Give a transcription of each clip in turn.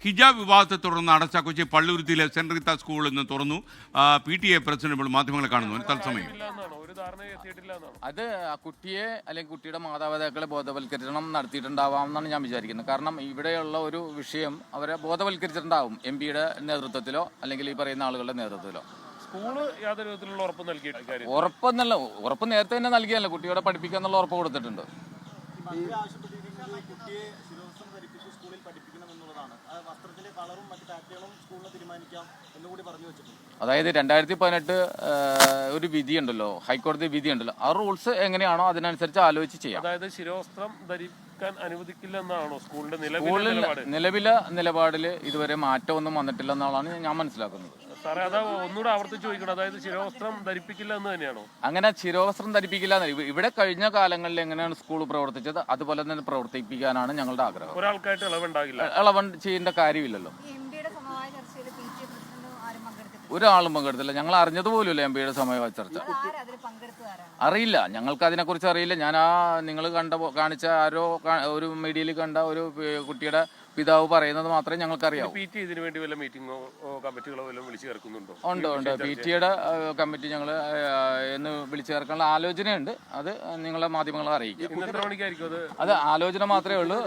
ഹിജാബ് വിവാദത്തെ തുടർന്ന് അടച്ച Kochi പള്ളുരുത്തിയിലെ saint Reetha school ഇന്ന് തുറന്നു. PTA പ്രസിഡന്റ് ഇപ്പോൾ മാധ്യമങ്ങളെ കാണുന്നു. തത്സമയം അത് കുട്ടിയെ അല്ലെങ്കിൽ കുട്ടിയുടെ മാതാപിതാക്കളെ ബോധവൽക്കരണം നടത്തിയിട്ടുണ്ടാവാമെന്നാണ് ഞാൻ വിചാരിക്കുന്നത്. കാരണം ഇവിടെയുള്ള ഒരു വിഷയം അവരെ ബോധവൽക്കരിച്ചിട്ടുണ്ടാവും MP-യുടെ നേതൃത്വത്തിലോ അല്ലെങ്കിൽ ഈ പറയുന്ന ആളുകളുടെ നേതൃത്വത്തിലോ. സ്കൂള് യാതൊരു വിധത്തിലുള്ള ഉറപ്പ് നൽകിയിട്ടില്ല. ഉറപ്പ് നേരത്തെ തന്നെ നൽകിയല്ലോ, കുട്ടികളെ പഠിപ്പിക്കുക എന്നുള്ള ഉറപ്പ് കൊടുത്തിട്ടുണ്ട്. അതായത് 2018 ഒരു വിധിയുണ്ടല്ലോ, ഹൈക്കോടതി വിധിയുണ്ടല്ലോ, ആ റൂൾസ് എങ്ങനെയാണോ അതിനനുസരിച്ച് ആലോചിച്ച് ചെയ്യാം. അതായത് ശിരോവസ്ത്രം ധരിക്കാൻ അനുവദിക്കില്ല എന്നാണോ സ്കൂളിന്റെ നിലവിലെ നിലപാടിൽ ഇതുവരെ മാറ്റമൊന്നും വന്നിട്ടില്ലെന്നാണ് ഞാൻ മനസ്സിലാക്കുന്നത്. സാറേ, അതാ ഒന്നുകൂടെ ആവർത്തിച്ച് ചോദിക്കണം. അതായത് ശിരോവസ്ത്രം ധരിപ്പിക്കില്ല എന്ന് തന്നെയാണോ? അങ്ങനെ ശിരോവസ്ത്രം ധരിപ്പിക്കില്ല. ഇവിടെ കഴിഞ്ഞ കാലങ്ങളിൽ എങ്ങനെയാണ് സ്കൂൾ പ്രവർത്തിച്ചത് അതുപോലെ തന്നെ പ്രവർത്തിപ്പിക്കാനാണ് ഞങ്ങളുടെ ആഗ്രഹം. ഒരാൾക്കായിട്ട് ഇളവുണ്ടാകില്ല, ഇളവ് ചെയ്യേണ്ട കാര്യമില്ലല്ലോ. ഒരാളും പങ്കെടുത്തില്ല. ഞങ്ങൾ അറിഞ്ഞതുപോലുമില്ല MP-യുടെ സമവായ ചർച്ച. അറിയില്ല, ഞങ്ങൾക്ക് അതിനെക്കുറിച്ച് അറിയില്ല. ഞാൻ നിങ്ങൾ കാണിച്ച ആരോ ഒരു മീഡിയയിൽ കണ്ട ഒരു കുട്ടിയുടെ പിതാവ് പറയുന്നത് മാത്രമേ ഞങ്ങൾക്കറിയാവൂ. ഇതിനു വേണ്ടി വല്ല മീറ്റിംഗോ കമ്മിറ്റികളോ വല്ലതും വിളിച്ചു ചേർക്കുന്നുണ്ടോ? ഉണ്ട്. PTA-യുടെ കമ്മിറ്റി ഞങ്ങൾ എന്ന് വിളിച്ചു ചേർക്കാനുള്ള ആലോചനയുണ്ട്. അത് നിങ്ങളെ മാധ്യമങ്ങളെ അറിയിക്കും. അത് ആലോചന മാത്രമേ ഉള്ളൂ.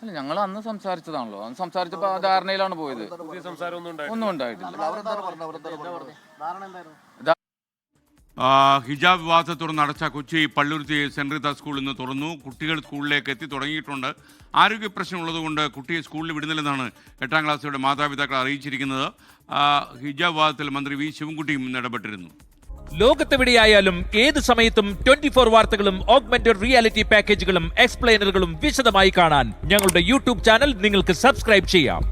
അല്ല, ഞങ്ങൾ അന്ന് സംസാരിച്ചതാണല്ലോ. അന്ന് സംസാരിച്ചപ്പോൾ ധാരണയിലാണ് പോയത്. ഒന്നും ഉണ്ടായിട്ടില്ല. ഹിജാബ് വിവാദത്തെ തുടർന്ന് അടച്ച കൊച്ചി പള്ളുരുത്തി സെന്റ് റീത്ത സ്കൂൾ ഇന്ന് തുറന്നു. കുട്ടികൾ സ്കൂളിലേക്ക് എത്തി തുടങ്ങിയിട്ടുണ്ട്. ആരോഗ്യ പ്രശ്നമുള്ളതുകൊണ്ട് കുട്ടിയെ സ്കൂളിൽ വിടുന്നില്ലെന്നാണ് 8ാം ക്ലാസ്സിലൂടെ മാതാപിതാക്കൾ അറിയിച്ചിരിക്കുന്നത്. ഹിജാബ് വിവാദത്തിൽ മന്ത്രി V. ശിവൻകുട്ടിയും ഇന്ന് ഇടപെട്ടിരുന്നു. ലോകത്തെവിടെയായാലും ഏത് സമയത്തും 24 വാർത്തകളും ഓഗ്മെന്റഡ് റിയാലിറ്റി പാക്കേജുകളും എക്സ്പ്ലെയിനറുകളും വിശദമായി കാണാൻ ഞങ്ങളുടെ YouTube ചാനൽ നിങ്ങൾക്ക് സബ്സ്ക്രൈബ് ചെയ്യാം.